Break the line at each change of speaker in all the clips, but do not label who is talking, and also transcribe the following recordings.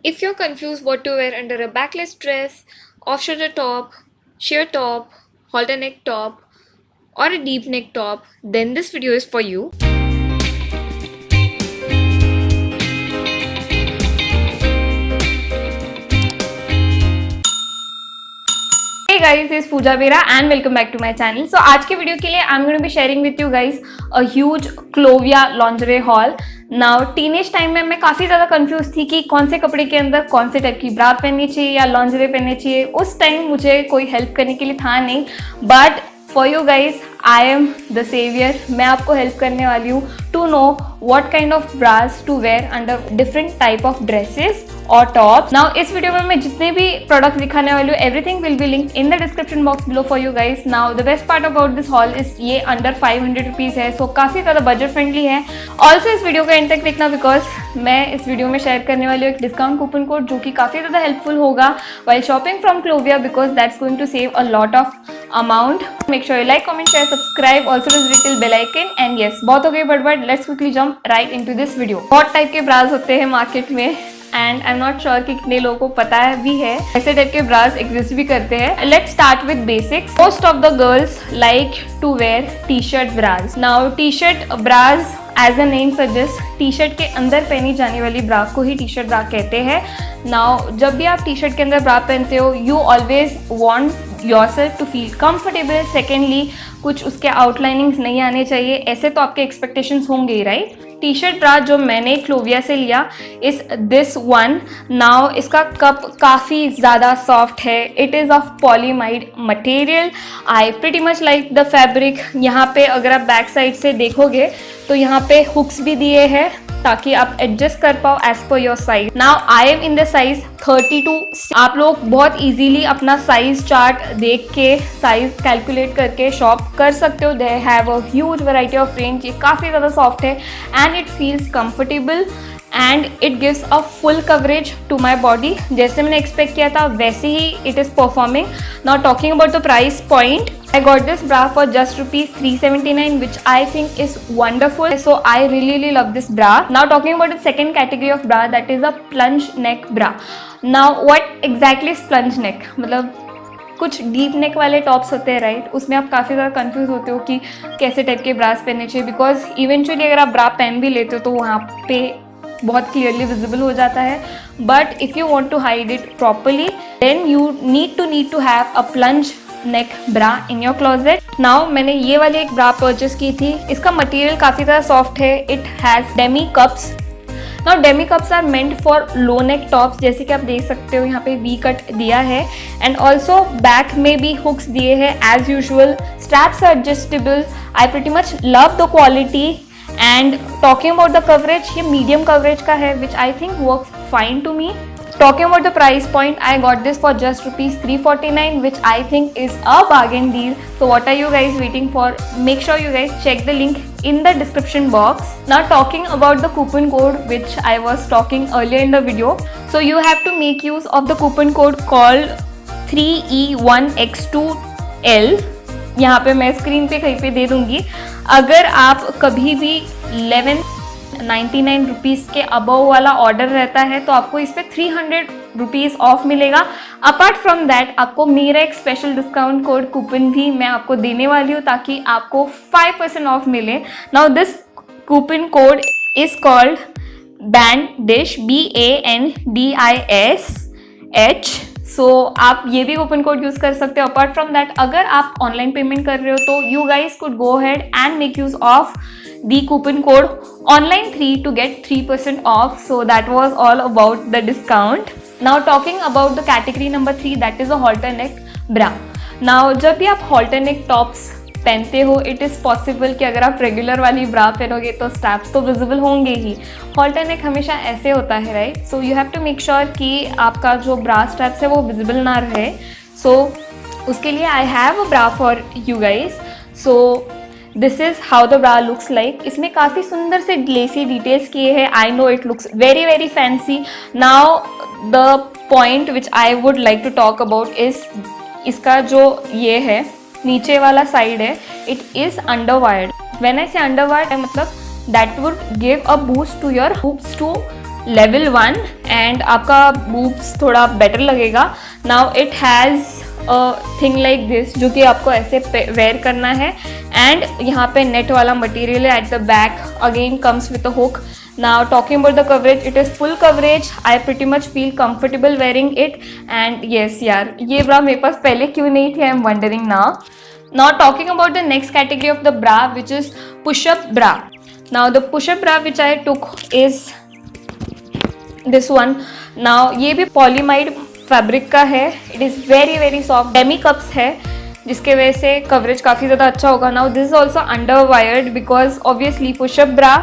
If you're confused what to wear under a backless dress, off shoulder top, sheer top, halter neck top, or a deep neck top, then this video is for you. Hey guys, this is Pooja Bera and welcome back to my channel. So आज के video के लिए I'm going to be sharing with you guys a huge Clovia lingerie haul. Now teenage time में मैं काफ़ी ज़्यादा confuse थी कि कौन से कपड़े के अंदर कौन से टाइप की ब्रा पहननी चाहिए या लॉन्जरे पहननी चाहिए. उस टाइम मुझे कोई हेल्प करने के लिए था नहीं, but for you guys I am the saviour. मैं आपको हेल्प करने वाली हूँ to know what kind of bras to wear under different type of dresses or tops. Now इस वीडियो में मैं जितने भी प्रोडक्ट्स दिखाने वाली हूँ everything will be linked in the description box below for you guys. Now the best part about this haul is ये under 500 rupees है, so काफ़ी ज़्यादा बजट फ्रेंडली है. Also इस वीडियो को एंड तक देखना बिकॉज मैं इस वीडियो में शेयर करने वाली हूँ एक डिस्काउंट कूपन कोड जो कि काफ़ी ज़्यादा हेल्पफुल होगा while shopping from Clovia because that's going to save a lot of amount. Make sure you like, comment, share, subscribe. Also press the little bell icon. And yes, बहुत हो गई but let's quickly jump right into this video. बहुत type के brass होते हैं market में and I am not sure कि कितने लोगों को पता है भी है. ऐसे टाइप के ब्रास एग्जिस्ट भी करते हैं. Let's start with basics. Most of the girls like to wear T shirt bras. Now T shirt bras as a name suggest T shirt के अंदर पहनी जाने वाली ब्रा को ही टी शर्ट ब्रा कहते हैं. नाउ जब भी आप टी शर्ट के अंदर ब्रा पहनते हो you always want yourself to feel comfortable. Secondly कुछ उसके आउटलाइनिंग्स नहीं आने चाहिए. ऐसे तो आपके एक्सपेक्टेशंस होंगे ही राइट. टी शर्ट ब्रा जो मैंने क्लोविया से लिया इज दिस वन. नाउ इसका कप काफ़ी ज़्यादा सॉफ्ट है. It is of polyamide material. I pretty much like the fabric. यहाँ पे अगर आप बैक साइड से देखोगे तो यहाँ पे हुक्स भी दिए हैं ताकि आप एडजस्ट कर पाओ as per your size. Now I am in the size 32. आप लोग बहुत इजीली अपना साइज चार्ट देख के साइज कैलकुलेट करके शॉप कर सकते हो. They have a huge variety of range. ये काफ़ी ज़्यादा सॉफ्ट है and it feels comfortable and it gives a full coverage to my body. जैसे मैंने एक्सपेक्ट किया था वैसे ही it is performing. Now talking about the price point, I got this bra for just rupees 379 which I think is wonderful. So I really love this bra. Now talking about the second category of bra, that is a plunge neck bra. Now what exactly is plunge neck? मतलब कुछ deep neck वाले tops होते हैं right. उसमें आप काफ़ी ज़्यादा confuse होते हो कि कैसे टाइप के ब्रास पहनने चाहिए बिकॉज इवेंचुअली अगर आप ब्रा पहन भी लेते हो तो वहाँ पे बहुत क्लियरली विजिबल हो जाता है. But if you want to hide it properly then you need to have a plunge neck bra in your closet. Now मैंने ये वाली एक ब्रा परचेस की थी. इसका मटेरियल काफ़ी ज़्यादा सॉफ्ट है. It has demi cups. Now demi cups are meant for low neck tops. जैसे कि आप देख सकते हो यहाँ पे वी कट दिया है एंड ऑल्सो बैक में भी हुक्स दिए हैं as usual. Straps are adjustable. I pretty much love the quality and talking about the coverage ये मीडियम कवरेज का है which I think works fine to me. Talking about the price point, I got this for just rupees 349 which I think is a bargain deal. So what are you guys waiting for? Make sure you guys check the link in the description box. Now talking about the coupon code which I was talking earlier in the video. So you have to make use of the coupon code called 3E1X2L. यहाँ पे मैं screen पे कहीं पे दे दूंगी. अगर आप कभी भी 1199 रुपीज़ के अबव वाला ऑर्डर रहता है तो आपको इस पर 300 रुपीज़ ऑफ मिलेगा. अपार्ट फ्रॉम दैट आपको मेरा एक स्पेशल डिस्काउंट कोड कूपन भी मैं आपको देने वाली हूँ ताकि आपको 5% ऑफ मिले. Now this coupon code is called BANDISH BANDISH. सो आप ये भी कूपन कोड यूज़ कर सकते हो. अपार्ट फ्रॉम दैट अगर आप ऑनलाइन पेमेंट कर रहे हो तो you guys could go head and make use of the coupon code online3 to get 3% off. So that was all about the discount. Now talking about the category number 3, that is a halter neck bra. Now जब भी आप halter neck tops पहनते हो it is possible कि अगर आप regular वाली ब्रा पहनोगे तो स्ट्रैप्स तो विजिबल होंगे ही. halter neck हमेशा ऐसे होता है right. So you have to make sure कि आपका जो ब्रा स्ट्रैप्स है वो विजिबल ना रहे. सो उसके लिए I have a bra for you guys. So this is how the bra looks like. इसमें काफ़ी सुंदर से ग्लेसी डिटेल्स किए हैं. I know it looks very very fancy. Now the point which I would like to talk about is इसका जो ये है नीचे वाला साइड है it is underwired. When I say underwired मतलब that would give a boost to your boobs two level 1 and आपका boobs थोड़ा बेटर लगेगा. Now it has thing like this जो कि आपको ऐसे वेयर करना है एंड यहाँ पे नेट वाला मटेरियल है at the back. Again comes with a hook. Now talking about the coverage, it is full coverage. I pretty much feel comfortable wearing it. And yes यार, ये bra मेरे पास पहले क्यों नहीं थी? I am wondering now. Now talking about the next category of the bra, which is push-up bra. Now the push-up bra which I took is this one. Now ये भी polyamide fabric का है. It is very very soft. Demi cups है जिसके वजह से coverage काफ़ी ज़्यादा अच्छा होगा. Now this is also under wired because obviously pushup bra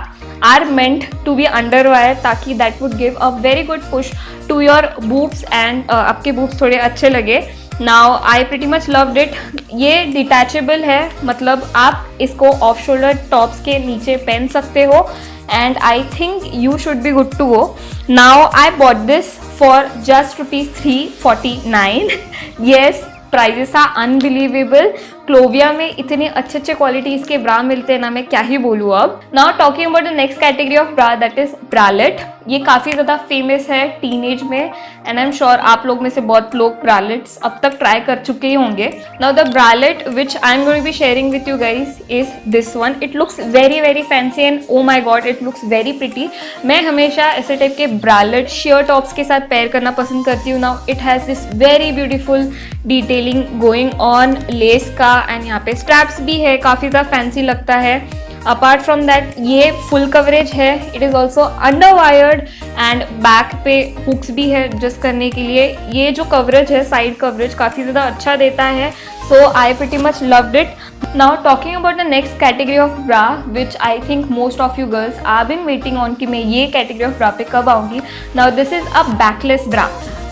are meant to be under wire ताकि that would give a very good push to your boobs and आपके बूब्स थोड़े अच्छे लगे. Now I pretty much loved it. ये detachable है, मतलब आप इसको ऑफ शोल्डर टॉप्स के नीचे पहन सकते हो and I think you should be good to go. Now I bought this for just ₹349. Yes, prices are unbelievable. Clovia में इतने अच्छे अच्छे क्वालिटीज के ब्रा मिलते हैं ना, मैं क्या ही बोलूँ अब. Now talking about the next category of bra, that is bralette. ये काफ़ी ज़्यादा फेमस है टीनेज में एंड आई एम श्योर आप लोग में से बहुत लोग ब्रालेट्स अब तक ट्राई कर चुके ही होंगे. Now the bralette which I am going to be sharing with you guys is this one. It looks very very fancy and oh my god it looks very pretty. मैं हमेशा ऐसे टाइप के bralette share tops के साथ pair करना पसंद करती हूँ. Now it has this very beautiful detailing going on less का एंड यहाँ पे स्ट्रैप्स भी है, काफ़ी ज़्यादा फैंसी लगता है. अपार्ट फ्रॉम दैट ये फुल कवरेज है. It is also under wired and back पे हुक्स भी है एडजस्ट करने के लिए. ये जो कवरेज है, साइड कवरेज काफ़ी ज़्यादा अच्छा देता है. So I pretty much loved it. Now talking about the next category of bra which I think most of you girls are been waiting on कि मैं ये कैटेगरी ऑफ ब्रा पे कब आऊँगी. Now this is a backless bra.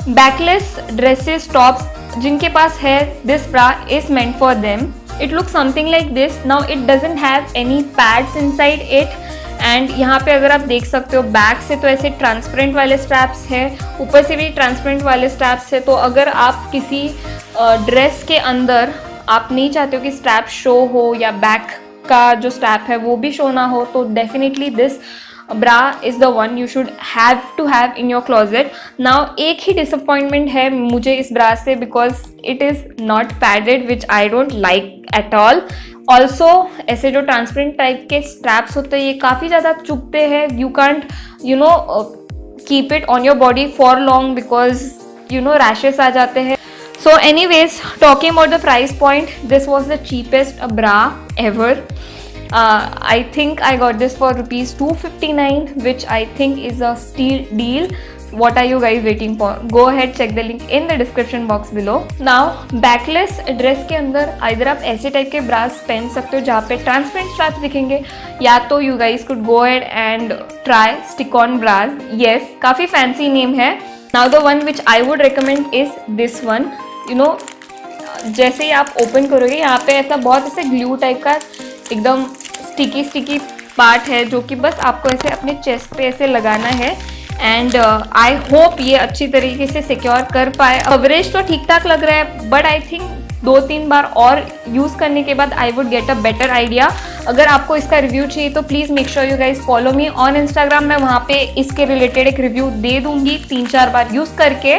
Backless dresses tops जिनके पास है, this bra is meant for them. It looks something like this. Now it doesn't have any pads inside it and यहाँ पे अगर आप देख सकते हो बैक से तो ऐसे ट्रांसपेरेंट वाले स्ट्रैप्स है, ऊपर से भी ट्रांसपेरेंट वाले स्ट्रैप्स है. तो अगर आप किसी ड्रेस के अंदर आप नहीं चाहते हो कि स्ट्रैप शो हो या बैक का जो स्ट्रैप है वो भी शो ना हो, तो definitely this bra is the one you should have to have in your closet. Now एक ही डिसअपॉइंटमेंट है मुझे इस ब्रा से because it is not padded which I don't like at all. Also ऐसे जो ट्रांसपेरेंट टाइप के straps होते हैं ये काफ़ी ज़्यादा चुभते हैं. You can't you know keep it on your body for long because you know rashes आ जाते हैं. So anyways talking about the price point, this was the cheapest bra ever. I think I got this for ₹259 which I think is a steal deal. What are you guys waiting for? Go ahead, check the link in the description box below. Now backless dress के अंदर इधर आप ऐसे type के brass पहन सकते हो जहाँ पे ट्रांसपेरेंट स्ट्रैप्स दिखेंगे, या तो you guys could go ahead and try stick on bras. Yes, काफ़ी फैंसी नेम है. Now the one which I would recommend is this one. You know जैसे ही आप ओपन करोगे यहाँ पे ऐसा बहुत ऐसे ग्लू टाइप का एकदम स्टिकी पार्ट है जो कि बस आपको ऐसे अपने चेस्ट पे ऐसे लगाना है एंड आई होप ये अच्छी तरीके से सिक्योर कर पाए. कवरेज तो ठीक ठाक लग रहा है बट आई थिंक 2-3 बार और यूज़ करने के बाद I would get a better idea. अगर आपको इसका रिव्यू चाहिए तो please make sure you guys follow me on Instagram. मैं वहाँ पे इसके रिलेटेड एक रिव्यू दे दूँगी 3-4 बार यूज़ करके.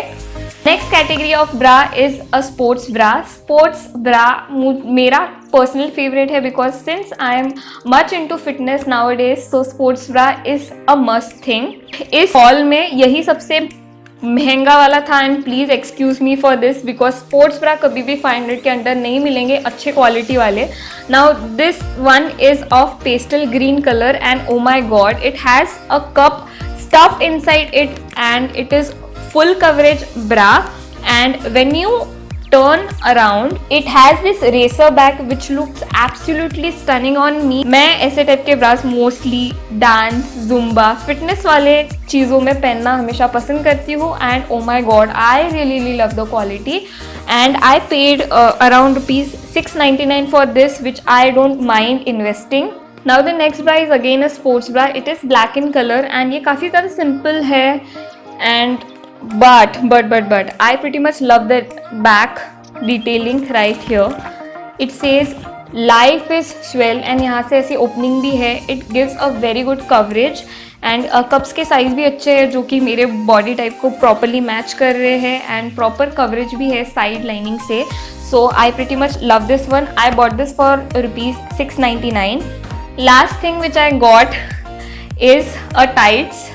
Next category of bra is a sports bra. Sports bra मेरा पर्सनल फेवरेट है because since I am much into fitness now days, so sports bra is a must thing. इस hall में यही सबसे महंगा वाला था and please excuse me for this because sports bra कभी भी 500 के अंडर नहीं मिलेंगे अच्छे क्वालिटी वाले. Now this one is of pastel green colour and oh my god it has a cup stuffed inside it and it is full coverage bra and when you turn around it has this racer back which looks absolutely stunning on me. मैं ऐसे type के bras mostly dance, Zumba, fitness वाले चीज़ों में पहनना हमेशा पसंद करती हूँ and oh my god I really love the quality and I paid around ₹699 for this which I don't mind investing. Now the next bra is again a sports bra. It is black in color and ये काफ़ी ज़्यादा simple है and but I pretty much love the back detailing right here. It says life is swell and यहाँ से ऐसी opening भी है. It gives a very good coverage and cups के साइज़ भी अच्छे हैं जो कि मेरे बॉडी टाइप को प्रॉपरली मैच कर रहे हैं एंड प्रॉपर कवरेज भी है साइड लाइनिंग से. So I pretty much love this one. I bought this for ₹699. Last thing which I got is a tights.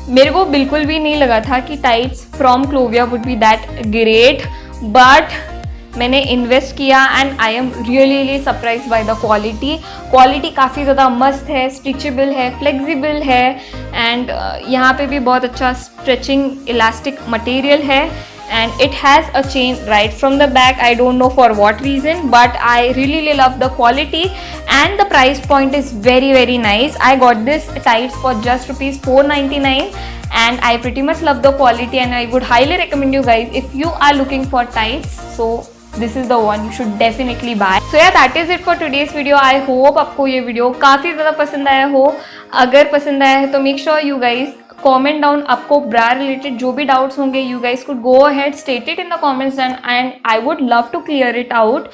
मेरे को बिल्कुल भी नहीं लगा था कि tights from Clovia would be that great, but मैंने इन्वेस्ट किया and I am really surprise by the quality. Quality काफ़ी ज़्यादा मस्त है, स्टिचेबल है, फ्लेक्सिबल है एंड यहाँ पे भी बहुत अच्छा स्ट्रेचिंग इलास्टिक मटेरियल है and it has a chain right from the back. I don't know for what reason, but I really love the quality and the price point is very nice. I got this tights for just ₹499 and I pretty much love the quality and I would highly recommend you guys if you are looking for tights. So this is the one you should definitely buy. So yeah, that is it for today's video. I hope आपको ये video काफ़ी ज़्यादा पसंद आया हो. अगर पसंद आया है तो make sure you guys comment down आपको ब्रा रिलेटेड जो भी डाउट्स होंगे you guys could go ahead state it in the comments and I would love to clear it out.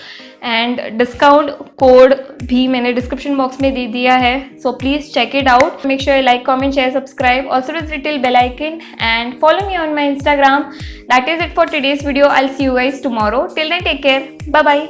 And discount code भी मैंने डिस्क्रिप्शन बॉक्स में दे दिया है, so please check it out. Make sure like, comment, share, subscribe, also press little bell icon and follow me on my Instagram. That is it for today's video. I'll see you guys tomorrow. Till then, take care. Bye bye.